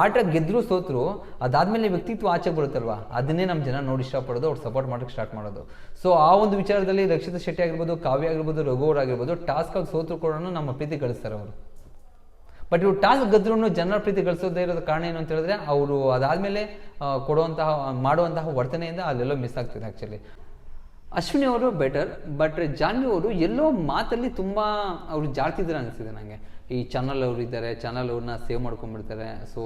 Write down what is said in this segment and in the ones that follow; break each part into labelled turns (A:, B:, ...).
A: ಆಟ ಗೆದ್ರು ಸೋತ್ರು ಅದಾದ್ಮೇಲೆ ವ್ಯಕ್ತಿತ್ವ ಆಚೆ ಬರುತ್ತಲ್ವಾ, ಅದನ್ನೇ ನಮ್ಮ ಜನ ನೋಡಿ ಇಷ್ಟಪಡೋದು, ಅವ್ರು ಸಪೋರ್ಟ್ ಮಾಡೋಕ್ಕೆ ಸ್ಟಾರ್ಟ್ ಮಾಡೋದು. ಸೊ ಆ ಒಂದು ವಿಚಾರದಲ್ಲಿ ರಕ್ಷಿತಾ ಶೆಟ್ಟಿ ಆಗಿರ್ಬೋದು, ಕಾವ್ಯ ಆಗಿರ್ಬೋದು, ರಘು ಅವ್ರು ಆಗಿರ್ಬೋದು, ಟಾಸ್ಕ್ ಆಗಿ ಸೋತ್ರು ಕೂಡ ನಮ್ಮ ಪ್ರೀತಿ ಗಳಿಸ್ತಾರೆ ಅವರು. ಬಟ್ ಇವ್ರು ಟಾಸ್ಕ್ ಗೆದ್ರೂ ಜನರ ಪ್ರೀತಿ ಗಳಿಸೋದೇ ಇರೋದ ಕಾರಣ ಏನು ಅಂತ ಹೇಳಿದ್ರೆ, ಅವರು ಅದಾದ್ಮೇಲೆ ಮಾಡುವಂತಹ ವರ್ತನೆಯಿಂದ ಅಲ್ಲೆಲ್ಲೋ ಮಿಸ್ ಆಗ್ತಿದೆ ಆ್ಯಕ್ಚುಲಿ. ಅಶ್ವಿನಿ ಅವರು ಬೆಟರ್, ಬಟ್ ಜಾನ್ವಿ ಅವರು ಎಲ್ಲೋ ಮಾತಲ್ಲಿ ತುಂಬ ಅವರು ಜಾಡ್ತಿದ್ದಾರೆ ಅನಿಸ್ತಿದೆ ನನಗೆ. ಈ ಚಾನಲ್ ಅವರು ಇದ್ದಾರೆ, ಚಾನಲ್ ಅವ್ರನ್ನ ಸೇವ್ ಮಾಡ್ಕೊಂಡ್ಬಿಡ್ತಾರೆ. ಸೊ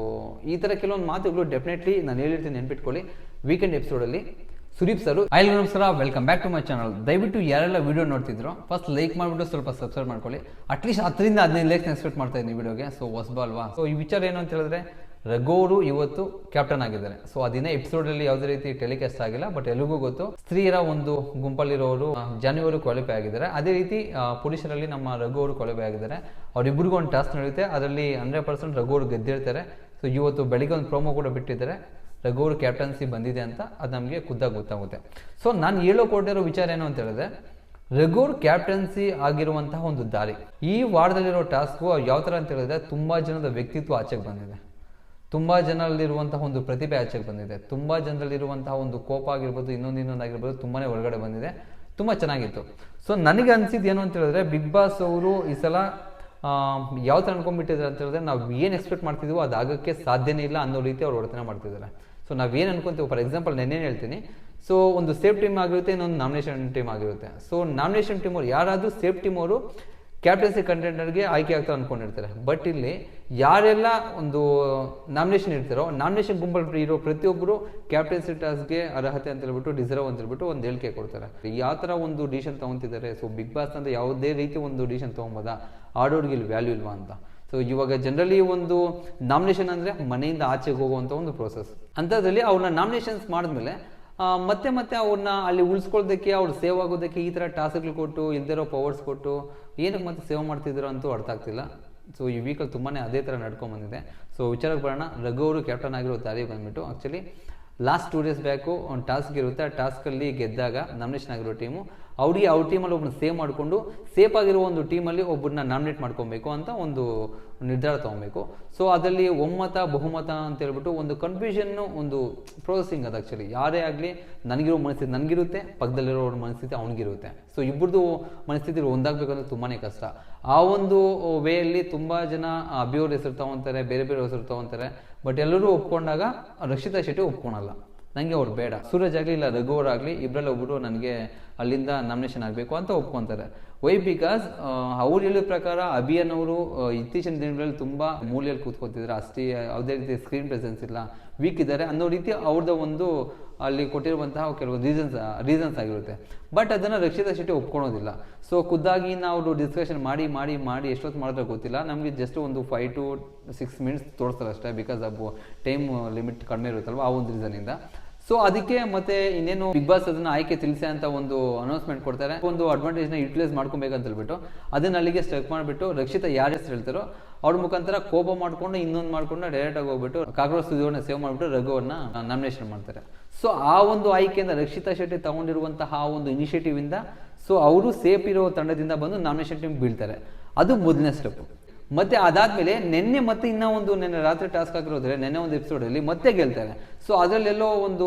A: ಈ ಥರ ಕೆಲವೊಂದು ಮಾತುಗಳು ಡೆಫಿನೆಟ್ಲಿ ನಾನು ಹೇಳಿರ್ತೀನಿ, ನೆನ್ಪಿಟ್ಕೊಳ್ಳಿ. ವೀಕೆಂಡ್ ಎಪಿಸೋಡಲ್ಲಿ ಸುದೀಪ್ ಸರ್, ಐಲ್ ನಮಸ್ಕಾರ, welcome back to my channel. ದಯವಿಟ್ಟು ಯಾರೆಲ್ಲ ವಿಡಿಯೋ ನೋಡ್ತಿದ್ರು ಫಸ್ಟ್ ಲೈಕ್ ಮಾಡಿಬಿಟ್ಟು ಸ್ವಲ್ಪ ಸಬ್ಸ್ಕ್ರೈಬ್ ಮಾಡ್ಕೊಳ್ಳಿ. ಅಟ್ಲೀಸ್ಟ್ 10-15 ಲೈಕ್ಸ್ ಎಕ್ಸ್ಪೆಕ್ಟ್ ಮಾಡ್ತಾ ಇದ್ದೀನಿ ವಿಡಿಯೋಗೆ. ಸೊ ಹೊಸಬ ಅಲ್ವಾ. ಸೊ ಈ ವಿಚಾರ ಏನು ಅಂತ ಹೇಳಿದ್ರೆ, ರಘು ಅವರು ಇವತ್ತು ಕ್ಯಾಪ್ಟನ್ ಆಗಿದ್ದಾರೆ. ಸೊ ಅದಿನ ಎಪಿಸೋಡಲ್ಲಿ ಯಾವುದೇ ರೀತಿ ಟೆಲಿಕಾಸ್ಟ್ ಆಗಿಲ್ಲ, ಬಟ್ ಎಲ್ಲಿಗೂ ಗೊತ್ತು ಸ್ತ್ರೀಯರ ಒಂದು ಗುಂಪಲ್ಲಿರೋರು ಜಾನ್ವಿ ಕ್ವಾಲಿಫೈ ಆಗಿದ್ದಾರೆ. ಅದೇ ರೀತಿ ಪುರುಷರಲ್ಲಿ ನಮ್ಮ ರಘು ಅವರು ಕ್ವಾಲಿಫೈ ಆಗಿದ್ದಾರೆ. ಅವರಿಬ್ಬರಿಗೂ ಒಂದು ಟಾಸ್ಕ್ ನಡೆಯುತ್ತೆ, ಅದರಲ್ಲಿ 100% ರಘು ಅವರು ಗೆದ್ದಿರ್ತಾರೆ. ಸೊ ಇವತ್ತು ಬೆಳಿಗ್ಗೆ ಒಂದು ಪ್ರೋಮೋ ಕೂಡ ಬಿಟ್ಟಿದ್ದಾರೆ, ರಘು ಅವರು ಕ್ಯಾಪ್ಟನ್ಸಿ ಬಂದಿದೆ ಅಂತ. ಅದು ನಮಗೆ ಖುದ್ದಾಗಿ ಗೊತ್ತಾಗುತ್ತೆ. ಸೊ ನಾನು ಹೇಳೋಕೊಟ್ಟಿರೋ ವಿಚಾರ ಏನು ಅಂತ ಹೇಳಿದ್ರೆ, ರಘು ಅವರು ಕ್ಯಾಪ್ಟನ್ಸಿ ಆಗಿರುವಂತಹ ಒಂದು ದಾರಿ, ಈ ವಾರದಲ್ಲಿರೋ ಟಾಸ್ಕು ಯಾವ ಥರ ಅಂತ ಹೇಳಿದ್ರೆ, ತುಂಬ ಜನದ ವ್ಯಕ್ತಿತ್ವ ಆಚೆಗೆ ಬಂದಿದೆ, ತುಂಬ ಜನರಲ್ಲಿರುವಂತಹ ಒಂದು ಪ್ರತಿಭೆ ಆಚೆಗೆ ಬಂದಿದೆ, ತುಂಬ ಜನರಲ್ಲಿರುವಂತಹ ಒಂದು ಕೋಪ ಆಗಿರ್ಬೋದು, ಇನ್ನೊಂದಾಗಿರ್ಬೋದು, ತುಂಬಾ ಒಳಗಡೆ ಬಂದಿದೆ. ತುಂಬ ಚೆನ್ನಾಗಿತ್ತು. ಸೊ ನನಗೆ ಅನಿಸಿದ್ದು ಏನು ಅಂತ ಹೇಳಿದ್ರೆ, ಬಿಗ್ ಬಾಸ್ ಅವರು ಈ ಸಲ ಯಾವ ಥರ ಅನ್ಕೊಂಡ್ಬಿಟ್ಟಿದ್ದಾರೆ ಅಂತ ಹೇಳಿದ್ರೆ, ನಾವು ಏನು ಎಕ್ಸ್ಪೆಕ್ಟ್ ಮಾಡ್ತಿದ್ದೀವೋ ಅದು ಆಗೋಕ್ಕೆ ಸಾಧ್ಯನೇ ಇಲ್ಲ ಅನ್ನೋ ರೀತಿ ಅವ್ರು ವರ್ತನೆ ಮಾಡ್ತಿದ್ದಾರೆ. ಸೊ ನಾವೇನು ಅನ್ಕೊಂತೀವಿ, ಫಾರ್ ಎಕ್ಸಾಂಪಲ್ ನೆನ್ನೇನು ಹೇಳ್ತೀನಿ. ಸೊ ಒಂದು ಸೇಫ್ ಟೀಮ್ ಆಗಿರುತ್ತೆ, ಇನ್ನೊಂದು ನಾಮಿನೇಷನ್ ಟೀಮ್ ಆಗಿರುತ್ತೆ. ಸೊ ನಾಮಿನೇಷನ್ ಟೀಮ್ ಅವ್ರು ಯಾರಾದರೂ ಸೇಫ್ ಟೀಮ್ ಅವರು ಕ್ಯಾಪ್ಟನ್ಸಿ ಕಂಟೆಂಡರ್ಗೆ ಆಯ್ಕೆ ಆಗ್ತಾರೆ ಅಂದ್ಕೊಂಡಿರ್ತಾರೆ. ಬಟ್ ಇಲ್ಲಿ ಯಾರೆಲ್ಲ ಒಂದು ನಾಮಿನೇಷನ್ ಇರ್ತಾರೋ, ನಾಮಿನೇಷನ್ ಗುಂಪಲ್ಲಿ ಇರೋ ಪ್ರತಿಯೊಬ್ಬರು ಕ್ಯಾಪ್ಟನ್ಸಿ ಟಾಸ್ಕ್ಗೆ ಅರ್ಹತೆ ಅಂತ ಹೇಳ್ಬಿಟ್ಟು, ಡಿಸರ್ವ್ ಅಂತ ಹೇಳ್ಬಿಟ್ಟು ಒಂದು ಹೇಳಿಕೆ ಕೊಡ್ತಾರೆ. ಯಾವ ಥರ ಒಂದು ಡಿಸಿಷನ್ ತೊಗೊತಿದ್ದಾರೆ. ಸೊ ಬಿಗ್ ಬಾಸ್ ಅಂತ ಯಾವುದೇ ರೀತಿ ಒಂದು ಡಿಸಿಷನ್ ತೊಗೊಬೋದಾ, ಆಡೋರಿಗೆ ಇಲ್ಲಿ ವ್ಯಾಲ್ಯೂ ಇಲ್ವಾ ಅಂತ. ಸೊ ಇವಾಗ ಜನರಲಿ ಒಂದು ನಾಮಿನೇಷನ್ ಅಂದರೆ ಮನೆಯಿಂದ ಆಚೆಗೆ ಹೋಗುವಂಥ ಒಂದು ಪ್ರೋಸೆಸ್. ಅಂಥದ್ರಲ್ಲಿ ಅವ್ರನ್ನ ನಾಮಿನೇಷನ್ಸ್ ಮಾಡಿದ್ಮೇಲೆ ಮತ್ತೆ ಅವ್ರನ್ನ ಅಲ್ಲಿ ಉಳಿಸ್ಕೊಳ್ಳೋದಕ್ಕೆ, ಅವ್ರು ಸೇವ್ ಆಗೋದಕ್ಕೆ ಈ ಥರ ಟಾಸ್ಕ್ಗಳು ಕೊಟ್ಟು, ಇಲ್ದಿರೋ ಪವರ್ಸ್ ಕೊಟ್ಟು ಏನಕ್ಕೆ ಮತ್ತೆ ಸೇವ್ ಮಾಡ್ತಿದ್ರು ಅಂತೂ ಅರ್ಥ ಆಗ್ತಿಲ್ಲ. ಸೊ ಈ ವೀಕಲ್ಲಿ ತುಂಬಾ ಅದೇ ಥರ ನಡ್ಕೊಂಡ್ಬಂದಿದೆ. ಸೊ ವಿಚಾರಕ್ಕೆ ಬರೋಣ. ರಘು ಅವರು ಕ್ಯಾಪ್ಟನ್ ಆಗಿರೋ ದಾರಿ ಬಂದುಬಿಟ್ಟು, ಆ್ಯಕ್ಚುಲಿ ಲಾಸ್ಟ್ 2 ಡೇಸ್ ಬ್ಯಾಕು ಒಂದು ಟಾಸ್ಕ್ ಇರುತ್ತೆ. ಆ ಟಾಸ್ಕಲ್ಲಿ ಗೆದ್ದಾಗ ನಾಮಿನೇಷನ್ ಆಗಿರೋ ಟೀಮು ಅವ್ರ ಟೀಮಲ್ಲಿ ಒಬ್ಬನ ಸೇವ್ ಮಾಡಿಕೊಂಡು, ಸೇಫ್ ಆಗಿರೋ ಒಂದು ಟೀಮಲ್ಲಿ ಒಬ್ಬರನ್ನ ನಾಮಿನೇಟ್ ಮಾಡ್ಕೊಬೇಕು ಅಂತ ಒಂದು ನಿರ್ಧಾರ ತೊಗೊಬೇಕು. ಸೊ ಅದರಲ್ಲಿ ಒಮ್ಮತ ಬಹುಮತ ಅಂತ ಹೇಳ್ಬಿಟ್ಟು ಒಂದು ಕನ್ಫ್ಯೂಷನ್ನು, ಒಂದು ಪ್ರೋಸೆಸಿಂಗ್ ಅದು. ಆ್ಯಕ್ಚುಲಿ ಯಾರೇ ಆಗಲಿ ನನಗಿರೋ ಮನಸ್ಥಿತಿ ನನಗಿರುತ್ತೆ, ಪಕ್ಕದಲ್ಲಿರೋರ ಮನಸ್ಥಿತಿ ಅವನಿಗಿರುತ್ತೆ. ಸೊ ಇಬ್ಬರದು ಮನಸ್ಥಿತಿ ಒಂದಾಗಬೇಕಂದ್ರೆ ತುಂಬಾ ಕಷ್ಟ. ಆ ಒಂದು ವೇಯಲ್ಲಿ ತುಂಬ ಜನ ಅಭಿಯವ್ರ ಹೆಸರು ತೊಗೊತಾರೆ, ಬೇರೆ ಹೆಸರು ತೊಗೊತಾರೆ. ಬಟ್ ಎಲ್ಲರೂ ಒಪ್ಕೊಂಡಾಗ ರಕ್ಷಿತಾ ಶೆಟ್ಟಿ ಒಪ್ಕೊಳಲ್ಲ, ನನಗೆ ಅವ್ರು ಬೇಡ. ಸೂರಜ್ ಆಗಲಿ ಇಲ್ಲ ರಘು ಅವರಾಗಲಿ ಇಬ್ಬರಲ್ಲಿ ಒಬ್ಬರು ನನಗೆ ಅಲ್ಲಿಂದ ನಾಮಿನೇಷನ್ ಆಗಬೇಕು ಅಂತ ಒಪ್ಕೊತಾರೆ. ವೈ ಬಿಕಾಸ್ ಅವ್ರು ಹೇಳಿದ ಪ್ರಕಾರ ಅಭಿಯನ್ನವರು ಇತ್ತೀಚಿನ ದಿನಗಳಲ್ಲಿ ತುಂಬ ಮೂಲೆಯಲ್ಲಿ ಕೂತ್ಕೊತಿದ್ದಾರೆ, ಅಷ್ಟೇ ಯಾವುದೇ ರೀತಿ ಸ್ಕ್ರೀನ್ ಪ್ರೆಸೆನ್ಸ್ ಇಲ್ಲ, ವೀಕ್ ಇದ್ದಾರೆ ಅನ್ನೋ ರೀತಿ ಅವ್ರದ್ದು ಒಂದು ಅಲ್ಲಿ ಕೊಟ್ಟಿರುವಂತಹ ಕೆಲವು ರೀಸನ್ಸ್ ಆಗಿರುತ್ತೆ. ಬಟ್ ಅದನ್ನು ರಕ್ಷಿತಾ ಶೆಟ್ಟಿ ಒಪ್ಕೊಳೋದಿಲ್ಲ. ಸೊ ಖುದ್ದಾಗಿ ನಾವು ಡಿಸ್ಕಷನ್ ಮಾಡಿ ಎಷ್ಟೊತ್ತು ಮಾಡಿದ್ರೆ ಗೊತ್ತಿಲ್ಲ, ನಮಗೆ ಜಸ್ಟ್ ಒಂದು 5 to 6 minutes ತೋರಿಸ್ತಾರೆ ಅಷ್ಟೇ. ಬಿಕಾಸ್ ಆಫ್ ಟೈಮ್ ಲಿಮಿಟ್ ಕಡಿಮೆ ಇರುತ್ತಲ್ವ, ಆ ಒಂದು ರೀಸನಿಂದ. ಸೊ ಅದಕ್ಕೆ ಮತ್ತೆ ಇನ್ನೇನು ಬಿಗ್ ಬಾಸ್ ಅದನ್ನ ಆಯ್ಕೆ ತಿಳಿಸಿ ಅಂತ ಒಂದು ಅನೌನ್ಸ್ಮೆಂಟ್ ಕೊಡ್ತಾರೆ. ಒಂದು ಅಡ್ವಾಂಟೇಜ್ನ ಯುಟಿಲೈಸ್ ಮಾಡ್ಕೊಬೇಕಂತ ಹೇಳ್ಬಿಟ್ಟು ಅದನ್ನ ಅಲ್ಲಿಗೆ ಸ್ಟಕ್ ಮಾಡಿಬಿಟ್ಟು, ರಕ್ಷಿತಾ ಯಾರು ಹೆಸರು ಹೇಳ್ತಾರೋ ಅವ್ರ ಮುಖಾಂತರ ಕೋಪ ಮಾಡ್ಕೊಂಡು ಇನ್ನೊಂದು ಮಾಡ್ಕೊಂಡು ಡೈರೆಕ್ಟ್ ಆಗಿ ಹೋಗ್ಬಿಟ್ಟು ಕಾಕ್ರೋಚ್ ಸ್ಟುಡಿಯೋನ ಸೇವ್ ಮಾಡಿಬಿಟ್ಟು ರಘುವನ್ನ ನಾಮಿನೇಷನ್ ಮಾಡ್ತಾರೆ. ಸೊ ಆ ಒಂದು ಆಯ್ಕೆಯಿಂದ ರಕ್ಷಿತಾ ಶೆಟ್ಟಿ ತಗೊಂಡಿರುವಂತಹ ಆ ಒಂದು ಇನಿಷಿಯೇಟಿವ್ ಇಂದ ಸೊ ಅವರು ಸೇಫ್ ಇರೋ ತಂಡದಿಂದ ಬಂದು ನಾಮಿನೇಷನ್ ಟೀಮ್ ಬೀಳ್ತಾರೆ. ಅದು ಮೊದಲನೇ ಸ್ಟೆಪ್. ಮತ್ತೆ ಅದಾದ್ಮೇಲೆ ನಿನ್ನೆ ರಾತ್ರಿ ಟಾಸ್ಕ್ ಆಗಿರೋದ್ರೆ ನೆನ್ನೆ ಒಂದು ಎಪಿಸೋಡಲ್ಲಿ ಮತ್ತೆ ಗೆಲ್ತಾರೆ. ಸೊ ಅದರಲ್ಲೆಲ್ಲೋ ಒಂದು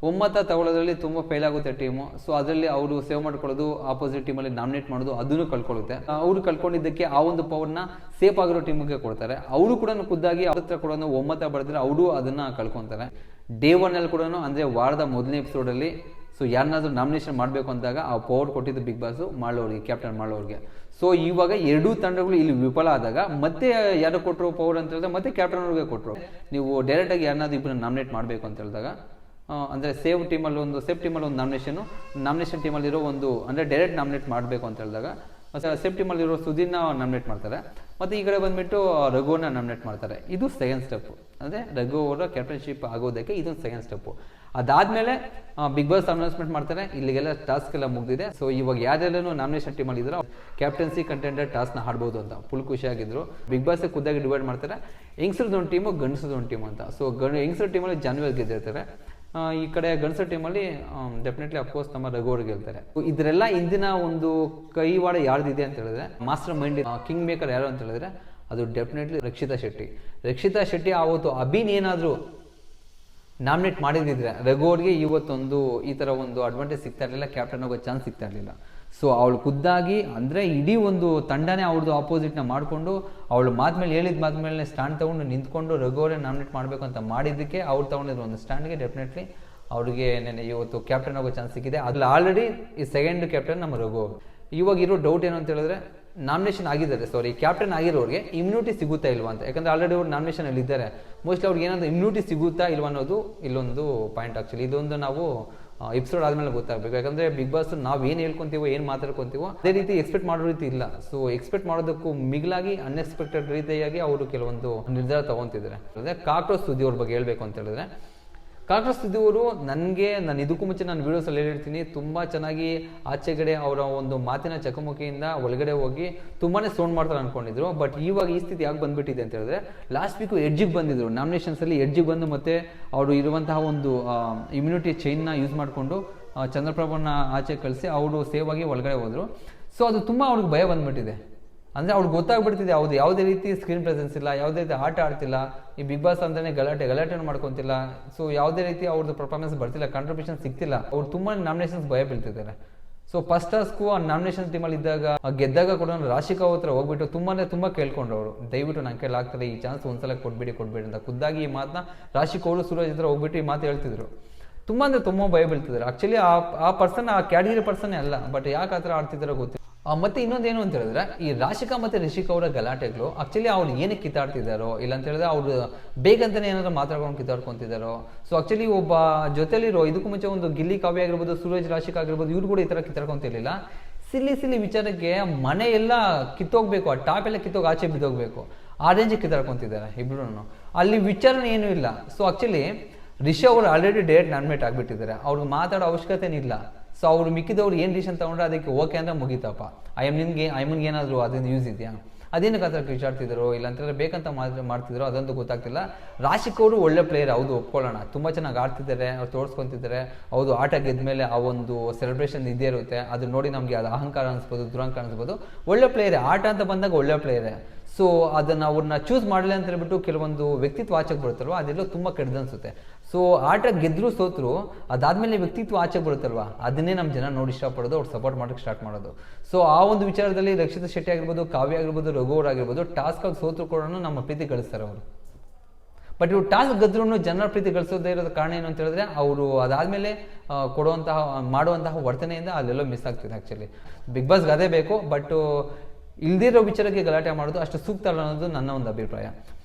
A: ಒಮ್ಮತ ತಗೊಳ್ಳೋದ್ರಲ್ಲಿ ತುಂಬ ಫೇಲ್ ಆಗುತ್ತೆ ಟೀಮು. ಸೊ ಅದರಲ್ಲಿ ಅವರು ಸೇವ್ ಮಾಡ್ಕೊಳ್ಳೋದು, ಆಪೋಸಿಟ್ ಟೀಮಲ್ಲಿ ನಾಮಿನೇಟ್ ಮಾಡೋದು ಅದನ್ನು ಕಳ್ಕೊಳ್ಳುತ್ತೆ. ಅವರು ಕಳ್ಕೊಂಡಿದ್ದಕ್ಕೆ ಆ ಒಂದು ಪವರ್ನ ಸೇಫ್ ಆಗಿರೋ ಟೀಮಿಗೆ ಕೊಡ್ತಾರೆ. ಅವರು ಕೂಡ ಖುದ್ದಾಗಿ ಅವ್ರ ಹತ್ರ ಕೂಡ ಒಮ್ಮತ ಬರೆದ್ರೆ ಅವರು ಅದನ್ನ ಕಳ್ಕೊತಾರೆ. ಡೇ 1 ಅಲ್ಲಿ ಕೂಡ ಅಂದರೆ ವಾರದ ಮೊದಲನೇ ಎಪಿಸೋಡಲ್ಲಿ ಸೊ ಯಾರನ್ನಾದ್ರೂ ನಾಮಿನೇಷನ್ ಮಾಡಬೇಕು ಅಂದಾಗ ಆ ಪವರ್ ಕೊಟ್ಟಿದ್ದು ಬಿಗ್ ಬಾಸ್ ಮಾಡೋರಿಗೆ, ಕ್ಯಾಪ್ಟನ್ ಮಾಡೋರಿಗೆ. ಸೊ ಇವಾಗ ಎರಡೂ ತಂಡಗಳು ಇಲ್ಲಿ ವಿಫಲ ಆದಾಗ ಮತ್ತೆ ಯಾರು ಕೊಟ್ಟರು ಪವರ್ ಅಂತ ಹೇಳಿದ್ರೆ ಮತ್ತೆ ಕ್ಯಾಪ್ಟನ್ ಅವ್ರಿಗೆ ಕೊಟ್ಟರು. ನೀವು ಡೈರೆಕ್ಟಾಗಿ ಯಾರನ್ನಾದ್ರೂ ಇಬ್ಬರನ್ನ ನಾಮಿನೇಟ್ ಮಾಡಬೇಕು ಅಂತ ಹೇಳಿದಾಗ, ಅಂದರೆ ಸೇಫ್ ಟೀಮಲ್ಲಿ ಒಂದು ನಾಮಿನೇಷನ್ ಟೀಮಲ್ಲಿರೋ ಒಂದು ಅಂದರೆ ಡೈರೆಕ್ಟ್ ನಾಮಿನೇಟ್ ಮಾಡಬೇಕು ಅಂತ ಹೇಳಿದಾಗ ಸೇಫ್ ಟೀಮಲ್ಲಿರೋ ಸುದೀರ್ನ ನಾಮಿನೇಟ್ ಮಾಡ್ತಾರೆ. ಮತ್ತು ಈ ಕಡೆ ಬಂದುಬಿಟ್ಟು ರಘುವನ್ನ ನಾಮಿನೇಟ್ ಮಾಡ್ತಾರೆ. ಇದು ಸೆಕೆಂಡ್ ಸ್ಟೆಪ್ಪು, ಅಂದರೆ ರಘು ಅವರ ಕ್ಯಾಪ್ಟನ್ಶಿಪ್ ಆಗೋದಕ್ಕೆ ಇದೊಂದು ಸೆಕೆಂಡ್ ಸ್ಟೆಪ್ಪು. ಅದಾದಮೇಲೆ ಬಿಗ್ ಬಾಸ್ ಅನೌನ್ಸ್ಮೆಂಟ್ ಮಾಡ್ತಾರೆ, ಇಲ್ಲಿಗೆಲ್ಲ ಟಾಸ್ಕ್ ಎಲ್ಲ ಮುಗಿದಿದೆ. ಸೊ ಇವಾಗ ಯಾರೆಲ್ಲೂ ನಾಮಿನೇಷನ್ ಟೀಮಲ್ಲಿ ಇದ್ರು ಕ್ಯಾಪ್ಟನ್ಸಿ ಕಂಟೆಂಡರ್ ಟಾಸ್ಕ್ನ ಆಡ್ಬೋದು ಅಂತ ಫುಲ್ ಖುಷಿಯಾಗಿದ್ರು. ಬಿಗ್ ಬಾಸ್ ಖುದ್ದಾಗಿ ಡಿವೈಡ್ ಮಾಡ್ತಾರೆ, ಹೆಂಗಸರದ್ದು ಒಂದು ಟೀಮು, ಗಂಡಸರದ್ದು ಒಂದು ಟೀಮು ಅಂತ. ಸೊ ಹೆಂಗಸರ ಟೀಮಲ್ಲಿ ಜಾನ್ವಿ ಗೆದ್ದಿರ್ತಾರೆ, ಈ ಕಡೆ ಗಂಡಸರ ಟೀಮಲ್ಲಿ ಡೆಫಿನೆಟ್ಲಿ ಅಫ್ಕೋರ್ಸ್ ನಮ್ಮ ರಘು ಅವ್ರಿಗೆ ಗೆಲ್ತಾರೆ. ಇದರೆಲ್ಲ ಇಂದಿನ ಒಂದು ಕೈವಾಡ ಯಾರ್ದಿದೆ ಅಂತ ಹೇಳಿದ್ರೆ, ಮಾಸ್ಟರ್ ಮೈಂಡ್ ಕಿಂಗ್ ಮೇಕರ್ ಯಾರು ಅಂತ ಹೇಳಿದ್ರೆ ಅದು ಡೆಫಿನೆಟ್ಲಿ ರಕ್ಷಿತಾ ಶೆಟ್ಟಿ ಆವತ್ತು ಅಭಿನ್ ಏನಾದರೂ ನಾಮಿನೇಟ್ ಮಾಡಿದಿದ್ರೆ ರಘು ಅವ್ರಿಗೆ ಇವತ್ತೊಂದು ಈ ಥರ ಒಂದು ಅಡ್ವಾಂಟೇಜ್ ಸಿಗ್ತಾ ಇರಲಿಲ್ಲ, ಕ್ಯಾಪ್ಟನ್ ಆಗೋ ಚಾನ್ಸ್ ಸಿಗ್ತಾ ಇರಲಿಲ್ಲ. ಸೊ ಅವಳು ಖುದ್ದಾಗಿ ಅಂದರೆ ಇಡೀ ಒಂದು ತಂಡನೇ ಅವ್ರದ್ದು ಆಪೋಸಿಟ್ನ ಮಾಡಿಕೊಂಡು ಅವಳು ಮಾತ್ಮೇಲೆ ಹೇಳಿದ ಮಾತ್ಮೇಲೆ ಸ್ಟ್ಯಾಂಡ್ ತೊಗೊಂಡು ನಿಂತ್ಕೊಂಡು ರಘು ಅವರೇ ನಾಮಿನೇಟ್ ಮಾಡಬೇಕು ಅಂತ ಮಾಡಿದ್ದಕ್ಕೆ ಅವ್ರು ತೊಗೊಂಡಿರೋ ಒಂದು ಸ್ಟ್ಯಾಂಡ್ಗೆ ಡೆಫಿನೆಟ್ಲಿ ಅವ್ರಿಗೆ ನೆನೆ ಇವತ್ತು ಕ್ಯಾಪ್ಟನ್ ಆಗೋ ಚಾನ್ಸ್ ಸಿಕ್ಕಿದೆ. ಅದ್ರಲ್ಲಿ ಆಲ್ರೆಡಿ ಈ ಸೆಕೆಂಡ್ ಕ್ಯಾಪ್ಟನ್ ನಮ್ಮ ರಘು. ಇವಾಗ ಇರೋ ಡೌಟ್ ಏನು ಅಂತ ಹೇಳಿದ್ರೆ ನಾಮಿನೇಷನ್ ಆಗಿದ್ದಾರೆ, ಕ್ಯಾಪ್ಟನ್ ಆಗಿರೋರಿಗೆ ಇಮ್ಯುನಿಟಿ ಸಿಗುತ್ತಾ ಇಲ್ವಾ ಅಂತ. ಯಾಕಂದ್ರೆ ಆಲ್ರೆಡಿ ಅವ್ರು ನಾಮಿನೇಷನ್ ಅಲ್ಲಿ ಇದ್ದಾರೆ, ಮೋಸ್ಟ್ಲಿ ಅವ್ರಿಗೆ ಏನಾದ್ರು ಇಮ್ಯುನಿಟಿ ಸಿಗುತ್ತಾ ಇಲ್ವಾ ಅನ್ನೋದು ಇಲ್ಲೊಂದು ಪಾಯಿಂಟ್. ಆಕ್ಚುಲಿ ಇದೊಂದು ನಾವು ಎಪಿಸೋಡ್ ಆದ್ಮೇಲೆ ಗೊತ್ತಾಗಬೇಕು. ಯಾಕಂದ್ರೆ ಬಿಗ್ ಬಾಸ್ ನಾವು ಏನು ಹೇಳ್ಕೊಂತೀವೋ ಏನು ಮಾತಾಡ್ಕೊಂತೀವೋ ಅದೇ ರೀತಿ ಎಕ್ಸ್ಪೆಕ್ಟ್ ಮಾಡೋ ರೀತಿ ಇಲ್ಲ. ಸೊ ಎಕ್ಸ್ಪೆಕ್ಟ್ ಮಾಡೋದಕ್ಕೂ ಮಿಗಿಲಾಗಿ ಅನ್ಎಕ್ಸ್ಪೆಕ್ಟೆಡ್ ರೀತಿಯಾಗಿ ಅವರು ಕೆಲವೊಂದು ನಿರ್ಧಾರ ತಗೊಂತಿದ್ದಾರೆ. ಅದೇ ಕಾಕ್ರೋಚ್ ಸುದ್ದಿ ಅವ್ರ ಬಗ್ಗೆ ಹೇಳ್ಬೇಕು ಅಂತ ಹೇಳಿದ್ರೆ, ಕಾಕ್ರೋಚ್ ಸುದ್ದಿ ಅವರು ನಾನು ಇದಕ್ಕೂ ಮುಂಚೆ ನಾನು ವಿಡಿಯೋಸಲ್ಲಿ ಹೇಳಿರ್ತೀನಿ, ತುಂಬ ಚೆನ್ನಾಗಿ ಆಚೆಗಡೆ ಅವರ ಒಂದು ಮಾತಿನ ಚಕಮಕಿಯಿಂದ ಒಳಗಡೆ ಹೋಗಿ ತುಂಬಾನೇ ಸೌಂಡ್ ಮಾಡ್ತಾರೆ ಅನ್ಕೊಂಡಿದ್ರು. ಬಟ್ ಇವಾಗ ಈ ಸ್ಥಿತಿ ಯಾಕೆ ಬಂದ್ಬಿಟ್ಟಿದೆ ಅಂತ ಹೇಳಿದ್ರೆ, ಲಾಸ್ಟ್ ವೀಕು ಎಡ್ಜಿಗೆ ಬಂದಿದ್ರು, ನಾಮಿನೇಷನ್ಸಲ್ಲಿ ಎಡ್ಜಿಗೆ ಬಂದು ಮತ್ತೆ ಅವರು ಇರುವಂತಹ ಒಂದು ಇಮ್ಯುನಿಟಿ ಚೈನ್ನ ಯೂಸ್ ಮಾಡಿಕೊಂಡು ಚಂದ್ರಪ್ರಭನ್ನ ಆಚೆ ಕಳಿಸಿ ಅವರು ಸೇವ್ ಆಗಿ ಒಳಗಡೆ ಹೋದ್ರು. ಸೊ ಅದು ತುಂಬ ಅವ್ರಿಗೆ ಭಯ ಬಂದ್ಬಿಟ್ಟಿದೆ. ಅಂದರೆ ಅವ್ರಿಗೆ ಗೊತ್ತಾಗ್ಬಿಡ್ತಿದೆ ಯಾವುದೇ ರೀತಿ ಸ್ಕ್ರೀನ್ ಪ್ರೆಸೆನ್ಸ್ ಇಲ್ಲ, ಯಾವುದೇ ರೀತಿ ಆಟ ಆಡ್ತಿಲ್ಲ, ಈ ಬಿಗ್ ಬಾಸ್ ಅಂತಾನೆ ಗಲಾಟೆನೂ ಮಾಡ್ಕೊತಿಲ್ಲ. ಸೊ ಯಾವುದೇ ರೀತಿ ಅವ್ರದ್ದು ಪರ್ಫಾರ್ಮೆನ್ಸ್ ಬರ್ತಿಲ್ಲ, ಕಾಂಟ್ರಿಬ್ಯೂಷನ್ ಸಿಗ್ತಿಲ್ಲ. ಅವ್ರು ತುಂಬ ನಾಮಿನೇಷನ್ಸ್ ಭಯ ಬೀಳ್ತಿದ್ದಾರೆ. ಸೊ ಫಸ್ಟ್ ಟಾಸ್ಕು ಆ ನಾಮಿನೇಷನ್ ಟೀಮಲ್ಲಿ ಇದ್ದಾಗ ಗೆದ್ದಾಗ ಕೂಡ ರಾಶಿಕಾ ಹತ್ರ ಹೋಗ್ಬಿಟ್ಟು ತುಂಬ ಕೇಳ್ಕೊಂಡ್ರು ಅವರು, ದಯವಿಟ್ಟು ನನ್ನ ಕೈಲಿ ಆಗ್ತಾರೆ, ಈ ಚಾನ್ಸ್ ಒಂದ್ಸಲ ಕೊಡ್ಬೇಡಿ ಅಂತ ಖುದ್ದಾಗಿ ಈ ಮಾತನ್ನ ರಾಶಿಕಾ ಅವರು ಸೂರಜ್ ಹತ್ರ ಹೋಗ್ಬಿಟ್ಟು ಈ ಮಾತು ಹೇಳ್ತಿದ್ರು. ತುಂಬ ಭಯ ಬೀಳ್ತಿದ್ದಾರೆ. ಆಕ್ಚುಲಿ ಆ ಪರ್ಸನ್ ಆ ಕ್ಯಾಟಗಿರಿ ಪರ್ಸನ್ನೇ ಅಲ್ಲ, ಬಟ್ ಯಾಕೆ ಆ ಥರ ಆಡ್ತಿದ್ದಾರೋ ಗೊತ್ತಿಲ್ಲ. ಮತ್ತೆ ಇನ್ನೊಂದೇನು ಅಂತ ಹೇಳಿದ್ರೆ, ಈ ರಾಶಿಕಾ ಮತ್ತೆ ರಿಷಿಕಾ ಅವರ ಗಲಾಟೆಗಳು ಆಕ್ಚುಲಿ ಅವ್ರು ಏನಕ್ಕೆ ಕಿತ್ತಾಡ್ತಿದ್ದಾರೋ, ಇಲ್ಲ ಅಂತ ಹೇಳಿದ್ರೆ ಅವ್ರು ಬೇಗಂತಾನೆ ಏನಾದ್ರು ಮಾತಾಡ್ಕೊಂಡು ಕಿತ್ತಾಡ್ಕೊಂತಿದ್ದಾರೋ. ಸೊ ಆಕ್ಚುಲಿ ಒಬ್ಬ ಜೊತೆಲಿರೋ ಇದಕ್ಕೂ ಮುಂಚೆ ಒಂದು ಗಿಲ್ಲಿ ಕಾವ್ಯ ಆಗಿರ್ಬೋದು, ಸೂರಜ್ ರಾಶಿಕಾ ಆಗಿರ್ಬೋದು, ಇವ್ರು ಕೂಡ ಈ ಥರ ಕಿತ್ತಾಡ್ಕೊಂತಿರ್ಲಿಲ್ಲ. ಸಿಲ್ಲಿ ವಿಚಾರಕ್ಕೆ ಮನೆ ಎಲ್ಲ ಕಿತ್ತೋಗ್ಬೇಕು, ಆ ಟಾಪ್ ಎಲ್ಲ ಕಿತ್ತೋಗಿ ಆಚೆ ಬಿದ್ದೋಗ್ಬೇಕು, ಆ ರೇಂಜಿಗೆ ಕಿತ್ತಾಡ್ಕೊಂತಿದ್ದಾರೆ ಇಬ್ರು. ಅಲ್ಲಿ ವಿಚಾರಣೆ ಏನೂ ಇಲ್ಲ. ಸೊ ಆಕ್ಚುಲಿ ರಿಷಿ ಅವರು ಆಲ್ರೆಡಿ ಡೈರೆಕ್ಟ್ ನಾಮಿನೇಟ್ ಆಗಿಬಿಟ್ಟಿದ್ದಾರೆ, ಅವ್ರಿಗೆ ಮಾತಾಡೋ ಅವಶ್ಯಕತೆನೇ ಇಲ್ಲ. ಸೊ ಅವ್ರು ಮಿಕ್ಕಿದವ್ರು ಏನು ಡಿಸಿಷನ್ ತಗೊಂಡ್ರೆ ಅದಕ್ಕೆ ಓಕೆ ಅಂದ್ರೆ ಮುಗಿತಪ್ಪ. ಐಮನ್ಗೆ ಏನಾದರೂ ಅದನ್ನು ಯೂಸ್ ಇದೆಯಾ, ಅದೇನಕ್ಕೆ ಆ ಥರ ವಿಚಾರ್ತಿದ್ರು, ಇಲ್ಲ ಅಂತಂದ್ರೆ ಬೇಕಂತ ಮಾಡ್ತಿದ್ರು, ಅದಂತೂ ಗೊತ್ತಾಗ್ತಿಲ್ಲ. ರಾಶಿಕ್ ಅವರು ಒಳ್ಳೆ ಪ್ಲೇಯರ್, ಹೌದು ಒಪ್ಕೊಳ್ಳೋಣ, ತುಂಬ ಚೆನ್ನಾಗಿ ಆಡ್ತಿದ್ದಾರೆ, ಅವ್ರು ತೋರಿಸ್ಕೊತಿದ್ದಾರೆ. ಹೌದು ಆಟ ಗೆದ್ಮೇಲೆ ಆ ಒಂದು ಸೆಲೆಬ್ರೇಷನ್ ಇದ್ದೇ ಇರುತ್ತೆ, ಅದು ನೋಡಿ ನಮಗೆ ಅದು ಅಹಂಕಾರ ಅನಿಸ್ಬೋದು, ದುರಹಂಕಾರ ಅನಿಸ್ಬೋದು. ಒಳ್ಳೆ ಪ್ಲೇಯರೇ, ಆಟ ಅಂತ ಬಂದಾಗ ಒಳ್ಳೆ ಪ್ಲೇಯರೇ. ಸೊ ಅದನ್ನು ಅವ್ರನ್ನ ಚೂಸ್ ಮಾಡಲಿ ಅಂತ ಹೇಳ್ಬಿಟ್ಟು ಕೆಲವೊಂದು ವ್ಯಕ್ತಿತ್ವ ಆಚೆಗೆ ಬರುತ್ತಲ್ವ, ಅದೆಲ್ಲೋ ತುಂಬ ಕೆಡ್ದು ಅನ್ಸುತ್ತೆ. ಸೊ ಆಟ ಗೆದ್ರು ಸೋತರು ಅದಾದ್ಮೇಲೆ ವ್ಯಕ್ತಿತ್ವ ಆಚೆಗೆ ಬರುತ್ತಲ್ವ, ಅದನ್ನೇ ನಮ್ಮ ಜನ ನೋಡಿ ಇಷ್ಟಪಡೋದು, ಅವ್ರು ಸಪೋರ್ಟ್ ಮಾಡೋಕ್ಕೆ ಸ್ಟಾರ್ಟ್ ಮಾಡೋದು. ಸೊ ಆ ಒಂದು ವಿಚಾರದಲ್ಲಿ ರಕ್ಷಿತಾ ಶೆಟ್ಟಿ ಆಗಿರ್ಬೋದು, ಕಾವ್ಯ ಆಗಿರ್ಬೋದು, ರಘು ಆಗಿರ್ಬೋದು, ಟಾಸ್ಕಾಗಿ ಸೋತರು ಕೂಡ ನಮ್ಮ ಪ್ರೀತಿ ಗಳಿಸ್ತಾರೆ ಅವರು. ಬಟ್ ಇವ್ರು ಟಾಸ್ಕ್ ಗೆದ್ರೂ ಜನರ ಪ್ರೀತಿ ಗಳಿಸೋದೇ ಇರೋದ ಕಾರಣ ಏನು ಅಂತ ಹೇಳಿದ್ರೆ, ಅವರು ಅದಾದ್ಮೇಲೆ ಮಾಡುವಂತಹ ವರ್ತನೆಯಿಂದ ಅಲ್ಲೆಲ್ಲೋ ಮಿಸ್ ಆಗ್ತಿದೆ. ಆ್ಯಕ್ಚುಲಿ ಬಿಗ್ ಬಾಸ್ಗೆ ಅದೇ ಬೇಕು, ಬಟ್ ಇಲ್ದಿರೋ ವಿಚಾರಕ್ಕೆ ಗಲಾಟೆ ಮಾಡೋದು ಅಷ್ಟು ಸೂಕ್ತ ಅಲ್ಲ ಅನ್ನೋದು ನನ್ನ ಒಂದು ಅಭಿಪ್ರಾಯ.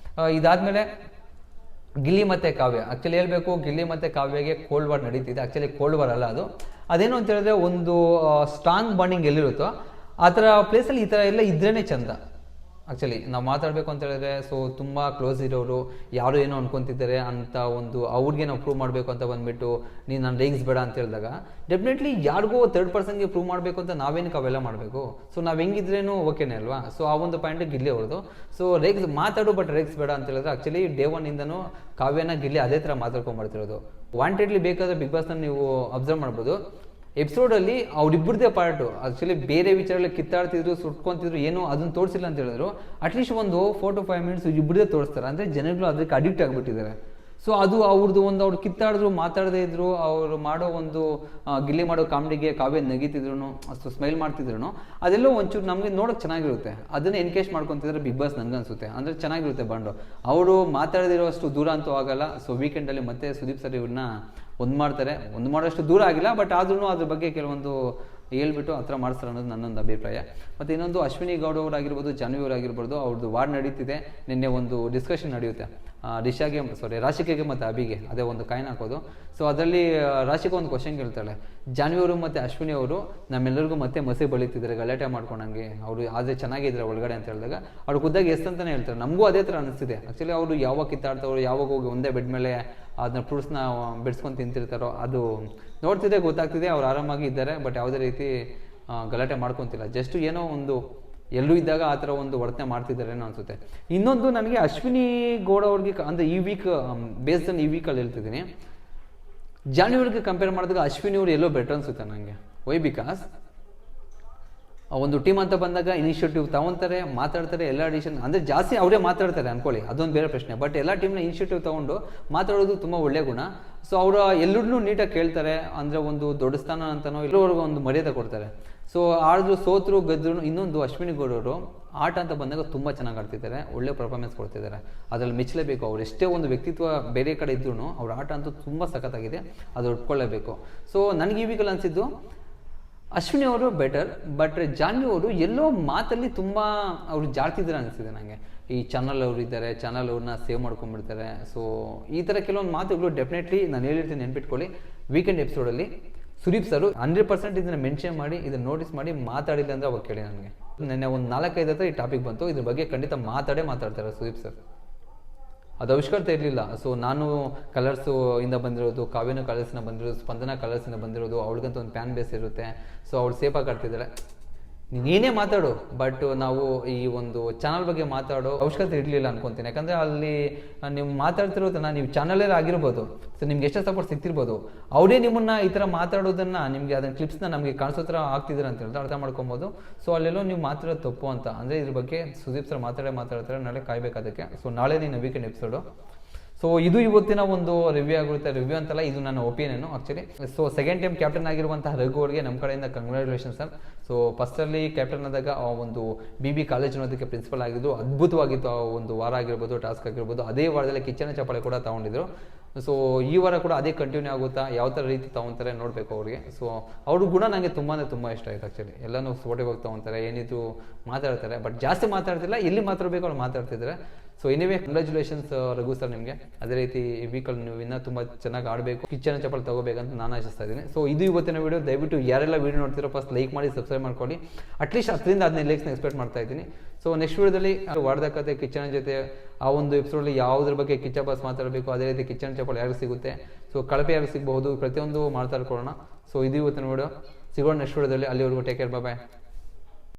A: ಇದಾದ್ಮೇಲೆ ಗಿಲ್ಲಿ ಮತ್ತೆ ಕಾವ್ಯ, ಆಕ್ಚುಲಿ ಹೇಳ್ಬೇಕು, ಗಿಲ್ಲಿ ಮತ್ತೆ ಕಾವ್ಯಗೆ ಕೋಲ್ಡ್ ವಾರ್ ನಡೀತಿದೆ. ಆಕ್ಚುಲಿ ಕೋಲ್ಡ್ ವಾರ್ ಅಲ್ಲ ಅದು, ಅದೇನು ಅಂತ ಹೇಳಿದ್ರೆ ಒಂದು ಸ್ಟ್ರಾಂಗ್ ಬಾಂಡಿಂಗ್ ಎಲ್ಲಿರುತ್ತೋ ಆ ಥರ ಪ್ಲೇಸಲ್ಲಿ ಈ ಥರ ಎಲ್ಲ ಇದ್ರೇನೆ ಚಂದ. ಆ್ಯಕ್ಚುಲಿ ನಾವು ಮಾತಾಡಬೇಕು ಅಂತ ಹೇಳಿದ್ರೆ, ಸೊ ತುಂಬ ಕ್ಲೋಸ್ ಇರೋರು ಯಾರು ಏನೋ ಅನ್ಕೊತಿದ್ದಾರೆ ಅಂತ ಒಂದು ಅವ್ರಿಗೆ ನಾವು ಪ್ರೂವ್ ಮಾಡಬೇಕು ಅಂತ ಬಂದ್ಬಿಟ್ಟು ನೀನು ನಾನು ರೇಗ್ಸ್ ಬೇಡ ಅಂತ ಹೇಳಿದಾಗ ಡೆಫಿನೆಟ್ಲಿ ಯಾರಿಗೋ ಥರ್ಡ್ ಪರ್ಸನ್ಗೆ ಪ್ರೂವ್ ಮಾಡಬೇಕು ಅಂತ ನಾವೇನಕ್ಕೆ ಅವೆಲ್ಲ ಮಾಡಬೇಕು. ಸೊ ನಾವು ಹೆಂಗಿದ್ರೇನು ಓಕೆನೇ ಅಲ್ವಾ. ಸೊ ಆ ಒಂದು ಪಾಯಿಂಟ್ ಗಿಲ್ಲಿ ಅವ್ರದ್ದು. ಸೊ ರೇಗ್ಸ್ ಮಾತಾಡು, ಬಟ್ ರೇಗ್ಸ್ ಬೇಡ ಅಂತ ಹೇಳಿದ್ರೆ ಆ್ಯಕ್ಚುಲಿ ಡೇ ಒನ್ ಇಂದನೂ ಕಾವ್ಯನ ಗಿಲ್ಲಿ ಅದೇ ಥರ ಮಾತಾಡ್ಕೊಂಡ್ಬರ್ತಿರೋದು. ವಾಂಟೆಡ್ಲಿ ಬೇಕಾದ್ರೆ ಬಿಗ್ ಬಾಸ್ನ ನೀವು ಅಬ್ಸರ್ವ್ ಮಾಡ್ಬೋದು, ಎಪಿಸೋಡಲ್ಲಿ ಅವ್ರಿಬ್ಬರದೇ ಪಾರ್ಟು ಆಕ್ಚುಲಿ ಬೇರೆ ವಿಚಾರದಲ್ಲಿ ಕಿತ್ತಾಡ್ತಿದ್ರು, ಸುಟ್ಕೊಂತಿದ್ರು, ಏನೋ ಅದನ್ನ ತೋರಿಸಿಲ್ಲ ಅಂತ ಹೇಳಿದ್ರು. ಅಟ್ಲೀಸ್ಟ್ ಒಂದು 4 to 5 minutes ಇಬ್ಬರದೇ ತೋರಿಸ್ತಾರೆ, ಅಂದರೆ ಜನಗಳು ಅದಕ್ಕೆ ಅಡಿಕ್ಟ್ ಆಗಿಬಿಟ್ಟಿದ್ದಾರೆ. ಸೊ ಅದು ಅವ್ರದ್ದು ಒಂದು ಅವ್ರು ಕಿತ್ತಾಡಿದ್ರು, ಮಾತಾಡದೇ ಇದ್ರು, ಅವರು ಮಾಡೋ ಒಂದು ಗಿಲ್ಲಿ ಮಾಡೋ ಕಾಮಿಡಿಗೆ ಕಾವ್ಯ ನಗಿತಿದ್ರು, ಅಷ್ಟು ಸ್ಮೈಲ್ ಮಾಡ್ತಿದ್ರು, ಅದೆಲ್ಲೋ ಒಂಚೂರು ನಮಗೆ ನೋಡೋಕೆ ಚೆನ್ನಾಗಿರುತ್ತೆ. ಅದನ್ನ ಎನ್ಕೇಜ್ ಮಾಡ್ಕೊತಿದ್ರೆ ಬಿಗ್ ಬಾಸ್ ನನಗನ್ಸುತ್ತೆ, ಅಂದರೆ ಚೆನ್ನಾಗಿರುತ್ತೆ ಬಾಂಡು. ಅವರು ಮಾತಾಡದಿರೋಷ್ಟು ದೂರ ಅಂತೂ ಆಗಲ್ಲ. ಸೊ ವೀಕೆಂಡಲ್ಲಿ ಮತ್ತೆ ಸುದೀಪ್ ಸರ್ ಇವ್ರನ್ನ ಒಂದು ಮಾಡೋಷ್ಟು ದೂರ ಆಗಿಲ್ಲ, ಬಟ್ ಆದ್ರೂ ಅದ್ರ ಬಗ್ಗೆ ಕೆಲವೊಂದು ಹೇಳ್ಬಿಟ್ಟು ಆ ಥರ ಮಾಡಿಸ್ತಾರೆ ಅನ್ನೋದು ನನ್ನೊಂದು ಅಭಿಪ್ರಾಯ. ಮತ್ತು ಇನ್ನೊಂದು ಅಶ್ವಿನಿ ಗೌಡ ಅವರಾಗಿರ್ಬೋದು, ಜಾನ್ವಿ ಅವರಾಗಿರ್ಬೋದು, ಅವ್ರದ್ದು ವಾರ್ ನಡೀತಿದೆ. ನಿನ್ನೆ ಒಂದು ಡಿಸ್ಕಷನ್ ನಡೆಯುತ್ತೆ ರಾಶಿಕೆಗೆ ಮತ್ತು ಅಭಿಗೆ, ಅದೇ ಒಂದು ಕಾಯಿನ್ ಹಾಕೋದು. ಸೊ ಅದರಲ್ಲಿ ರಾಶಿಗೆ ಒಂದು ಕ್ವಶನ್ ಕೇಳ್ತಾಳೆ, ಜಾನ್ವಿ ಅವರು ಮತ್ತು ಅಶ್ವಿನಿ ಅವರು ನಮ್ಮೆಲ್ಲರಿಗೂ ಮತ್ತೆ ಮಸಿ ಬಳಿತಿದ್ದಾರೆ, ಗಲಾಟೆ ಮಾಡ್ಕೊಂಡಂಗೆ, ಅವರು ಆದರೆ ಚೆನ್ನಾಗಿದ್ದಾರೆ ಒಳಗಡೆ ಅಂತ ಹೇಳಿದಾಗ ಅವ್ರು ಖುದ್ದಾಗಿ ಎಸ್ ಅಂತಾನೆ ಹೇಳ್ತಾರೆ. ನಮಗೂ ಅದೇ ಥರ ಅನಿಸ್ತಿದೆ. ಆ್ಯಕ್ಚುಲಿ ಅವರು ಯಾವಾಗ ಕಿತ್ತಾಡ್ತಾರೋ, ಯಾವಾಗ ಹೋಗಿ ಒಂದೇ ಬೆಡ್ ಮೇಲೆ ಅದನ್ನ ಫ್ರೂಟ್ಸ್ನ ಬೆಡ್ಸ್ಕೊಂಡು ತಿಂತಿರ್ತಾರೋ, ಅದು ನೋಡ್ತಿದ್ದೆ ಗೊತ್ತಾಗ್ತಿದೆ ಅವ್ರು ಆರಾಮಾಗಿ ಇದ್ದಾರೆ, ಬಟ್ ಯಾವುದೇ ರೀತಿ ಗಲಾಟೆ ಮಾಡ್ಕೊತಿಲ್ಲ. ಜಸ್ಟ್ ಏನೋ ಒಂದು ಎಲ್ಲೂ ಇದ್ದಾಗ ಆ ಥರ ಒಂದು ವರ್ತನೆ ಮಾಡ್ತಿದ್ದಾರೆ ಅನ್ನೋ ಅನ್ಸುತ್ತೆ. ಇನ್ನೊಂದು ನನಗೆ ಅಶ್ವಿನಿ ಗೌಡ ಅವ್ರಿಗೆ ಅಂದರೆ ಈ ವೀಕ್ ಬೇಸ್ಡ್ ಆನ್ ಈ ವೀಕಲ್ಲಿ ಹೇಳ್ತಿದ್ದೀನಿ, ಜಾನ್ವಿ ಅವ್ರಿಗೆ ಕಂಪೇರ್ ಮಾಡಿದಾಗ ಅಶ್ವಿನಿ ಅವ್ರು ಎಲ್ಲೋ ಬೆಟರ್ ಅನ್ಸುತ್ತೆ ನನಗೆ. ವೈ ಬಿಕಾಸ್ ಒಂದು ಟೀಮ್ ಅಂತ ಬಂದಾಗ ಇನಿಷಿಯೇಟಿವ್ ತಗೊಂತಾರೆ, ಮಾತಾಡ್ತಾರೆ, ಎಲ್ಲ ಡಿಸಿಷನ್ ಅಂದರೆ ಜಾಸ್ತಿ ಅವರೇ ಮಾತಾಡ್ತಾರೆ ಅನ್ಕೊಳ್ಳಿ, ಅದೊಂದು ಬೇರೆ ಪ್ರಶ್ನೆ. ಬಟ್ ಎಲ್ಲ ಟೀಮ್ನ ಇನಿಷಿಯೇಟಿವ್ ತೊಗೊಂಡು ಮಾತಾಡೋದು ತುಂಬ ಒಳ್ಳೆ ಗುಣ. ಸೊ ಅವರು ಎಲ್ಲರನ್ನೂ ನೀಟಾಗಿ ಕೇಳ್ತಾರೆ, ಅಂದರೆ ಒಂದು ದೊಡ್ಡ ಸ್ಥಾನ ಅಂತನೋ ಎಲ್ಲರಿಗೂ ಒಂದು ಮರ್ಯಾದೆ ಕೊಡ್ತಾರೆ. ಸೊ ಆಡಿದ್ರು ಸೋತರು ಗೆದ್ರು. ಇನ್ನೊಂದು ಅಶ್ವಿನಿ ಗೌಡರು ಆಟ ಅಂತ ಬಂದಾಗ ತುಂಬ ಚೆನ್ನಾಗಿ ಆಡ್ತಿದ್ದಾರೆ, ಒಳ್ಳೆ ಪರ್ಫಾರ್ಮೆನ್ಸ್ ಕೊಡ್ತಿದ್ದಾರೆ, ಅದ್ರಲ್ಲಿ ಮೆಚ್ಚಲೇಬೇಕು. ಅವ್ರು ಎಷ್ಟೇ ಒಂದು ವ್ಯಕ್ತಿತ್ವ ಬೇರೆ ಕಡೆ ಇದ್ರೂ ಅವ್ರ ಆಟ ಅಂತೂ ತುಂಬ ಸಖತ್ತಾಗಿದೆ, ಅದು ಒಪ್ಕೊಳ್ಳೇಬೇಕು. ಸೊ ನನಗೆ ಈ ವೀಕಲ್ಲಿ ಅನಿಸಿದ್ದು ಅಶ್ವಿನಿ ಅವರು ಬೆಟರ್, ಬಟ್ ಜಾನ್ವಿ ಅವರು ಎಲ್ಲೋ ಮಾತಲ್ಲಿ ತುಂಬ ಅವರು ಜಾಡ್ತಿದ್ದಾರೆ ಅನಿಸಿದೆ ನನಗೆ. ಈ ಚಾನಲ್ ಅವರು ಇದ್ದಾರೆ, ಚಾನಲ್ ಅವ್ರನ್ನ ಸೇವ್ ಮಾಡ್ಕೊಂಡ್ಬಿಡ್ತಾರೆ. ಸೊ ಈ ಥರ ಕೆಲವೊಂದು ಮಾತುಗಳು ಡೆಫಿನೆಟ್ಲಿ ನಾನು ಹೇಳಿರ್ತೀನಿ, ನೆನ್ಪಿಟ್ಕೊಳ್ಳಿ. ವೀಕೆಂಡ್ ಎಪಿಸೋಡಲ್ಲಿ ಸುದೀಪ್ ಸರ್ 100% ಇದನ್ನು ಮೆನ್ಷನ್ ಮಾಡಿ, ಇದನ್ನು ನೋಟಿಸ್ ಮಾಡಿ ಮಾತಾಡಿಲ್ಲ ಅಂದರೆ ಅವಾಗ ಕೇಳಿ ನನಗೆ. ನೆನ್ನೆ ಒಂದು 4-5 ಹತ್ರ ಈ ಟಾಪಿಕ್ ಬಂತು, ಇದ್ರ ಬಗ್ಗೆ ಖಂಡಿತ ಮಾತಾಡ್ತಾರೆ ಸುದೀಪ್ ಸರ್. ಅದು ಆವಿಷ್ಕರ್ತ ಇರಲಿಲ್ಲ. ಸೊ ನಾನು ಕಲರ್ಸು ಇಂದ ಬಂದಿರೋದು, ಕಾವ್ಯನ ಕಲರ್ಸ್ನ ಬಂದಿರೋದು, ಸ್ಪಂದನ ಕಲರ್ಸಿಂದ ಬಂದಿರೋದು, ಅವಳಿಗಂತ ಒಂದು ಫ್ಯಾನ್ ಬೇಸ್ ಇರುತ್ತೆ. ಸೊ ಅವಳು ಸೇಫಾಗಿ ಆಡ್ತಿದ್ದಾಳೆ. ನೀನೇ ಮಾತಾಡು, ಬಟ್ ನಾವು ಈ ಒಂದು ಚಾನಲ್ ಬಗ್ಗೆ ಮಾತಾಡೋ ಅವಶ್ಯಕತೆ ಇರಲಿಲ್ಲ ಅನ್ಕೊಂತೀನಿ. ಯಾಕಂದರೆ ಅಲ್ಲಿ ನೀವು ಮಾತಾಡ್ತಿರೋದನ್ನ ನೀವು ಚಾನಲೇ ಆಗಿರ್ಬೋದು, ಸೊ ನಿಮ್ಗೆ ಎಷ್ಟೇ ಸಪೋರ್ಟ್ ಸಿಗ್ತಿರ್ಬೋದು, ಅವರೇ ನಿಮ್ಮನ್ನ ಈ ಥರ ಮಾತಾಡೋದನ್ನ ನಿಮಗೆ ಅದನ್ನ ಕ್ಲಿಪ್ಸ್ನ ನಮಗೆ ಕಾಣಿಸೋ ಥರ ಆಗ್ತಿದ್ದಾರೆ ಅಂತ ಹೇಳಿದ್ರೆ ಅರ್ಥ ಮಾಡ್ಕೊಬೋದು. ಸೊ ಅಲ್ಲೆಲ್ಲೋ ನೀವು ಮಾತಾಡೋದು ತಪ್ಪು ಅಂತ. ಅಂದರೆ ಇದ್ರ ಬಗ್ಗೆ ಸುದೀಪ್ ಸರ್ ಮಾತಾಡ್ತಾರೆ, ನಾಳೆ ಕಾಯ್ಬೇಕು ಅದಕ್ಕೆ. ಸೊ ನಾಳೆ ನೀನು ವೀಕೆಂಡ್ ಎಪಿಸೋಡು. ಸೊ ಇದು ಇವತ್ತಿನ ಒಂದು ರಿವ್ಯೂ ಆಗಿರುತ್ತೆ. ರಿವ್ಯೂ ಅಂತಲ್ಲ, ಇದು ನನ್ನ opinion actually. So second time captain ಆಗಿರುವಂತಹ ರಘು ಅವರಿಗೆ ನಮ್ಮ ಕಡೆಯಿಂದ ಕಂಗ್ರ್ಯಾಚುಲೇಷನ್ ಸರ್. ಸೊ ಫಸ್ಟಲ್ಲಿ ಕ್ಯಾಪ್ಟನ್ ಆದಾಗ ಆ ಒಂದು BB ಕಾಲೇಜ್ ಅನ್ನೋದಕ್ಕೆ ಪ್ರಿನ್ಸಿಪಲ್ ಆಗಿದ್ದು ಅದ್ಭುತವಾಗಿತ್ತು. ಆ ಒಂದು ವಾರ ಆಗಿರ್ಬೋದು, ಟಾಸ್ಕ್ ಆಗಿರ್ಬೋದು, ಅದೇ ವಾರದಲ್ಲಿ ಕಿಚ್ಚನ ಚಪ್ಪಾಳೆ ಕೂಡ ತಗೊಂಡಿದ್ರು. ಸೊ ಈ ವಾರ ಕೂಡ ಅದೇ ಕಂಟಿನ್ಯೂ ಆಗುತ್ತಾ, ಯಾವ ಥರ ರೀತಿ ತೊಗೊತಾರೆ ನೋಡಬೇಕು ಅವ್ರಿಗೆ. ಸೊ ಅವ್ರ ಗುಣ ನನಗೆ ತುಂಬ ಇಷ್ಟ ಆಯ್ತು ಆ್ಯಕ್ಚುಲಿ. ಎಲ್ಲನೂ ಸ್ಪೋರ್ಟಿವ್ ತೊಗೊತಾರೆ, ಏನಿದು ಮಾತಾಡ್ತಾರೆ, ಬಟ್ ಜಾಸ್ತಿ ಮಾತಾಡ್ತಿಲ್ಲ, ಎಲ್ಲಿ ಮಾತಾಡಬೇಕು ಅವ್ರು ಮಾತಾಡ್ತಿದ್ದಾರೆ. So anyway congratulations Raghu sir ನಿಮಗೆ. ಅದೇ ರೀತಿ ಈ ವೀಕಲ್ಲಿ ನೀವು ಇನ್ನೂ ತುಂಬ ಚೆನ್ನಾಗಿ ಆಡಬೇಕು, ಕಿಚ್ಚನ ಚಪ್ಪಲ್ ತಗೋಬೇಕಂತ ನಾನು ಆಶಿಸ್ತಾ ಇದ್ದೀನಿ. ಸೊ ಇದು ಇವತ್ತಿನ ವೀಡಿಯೋ. ದಯವಿಟ್ಟು ಯಾರೆಲ್ಲ ವೀಡಿಯೋ ನೋಡ್ತಿರೋ ಫಸ್ಟ್ ಲೈಕ್ ಮಾಡಿ, ಸಬ್ಸ್ಕ್ರೈಬ್ ಮಾಡ್ಕೊಳ್ಳಿ. ಅಟ್ಲೀಸ್ಟ್ 10-15 ಲೈಕ್ಸ್ನ ಎಕ್ಸ್ಪೆಕ್ಟ್ ಮಾಡ್ತಾ ಇದ್ದೀನಿ. ಸೊ ನೆಕ್ಸ್ಟ್ ವೀಡಿಯೋದಲ್ಲಿ ವಾರದ ಕತೆ ಕಿಚ್ಚನ ಜೊತೆ ಆ ಒಂದು ಎಪಿಸೋಡಲ್ಲಿ ಯಾವುದ್ರ ಬಗ್ಗೆ ಕಿಚ್ಚ ಬಾಸ್ ಮಾತಾಡಬೇಕು, ಅದೇ ರೀತಿ ಕಿಚ್ಚನ ಚಪ್ಪಲ್ ಯಾರಿಗೆ ಸಿಗುತ್ತೆ, ಸೊ ಕಳಪೆ ಯಾರಿಗೆ ಸಿಗಬಹುದು, ಪ್ರತಿಯೊಂದು ಮಾಡ್ತಾ ಇರ್ಕೊಳ್ಳೋಣ. ಸೊ ಇದು ಇವತ್ತಿನ ವೀಡಿಯೋ. ಸಿಗೋಣ ನೆಕ್ಸ್ಟ್ ವೀಡಿಯೋದಲ್ಲಿ. ಅಲ್ಲಿವರೆಗೂ ಟೇಕ್ ಕೇರ್, ಬಾಯ್.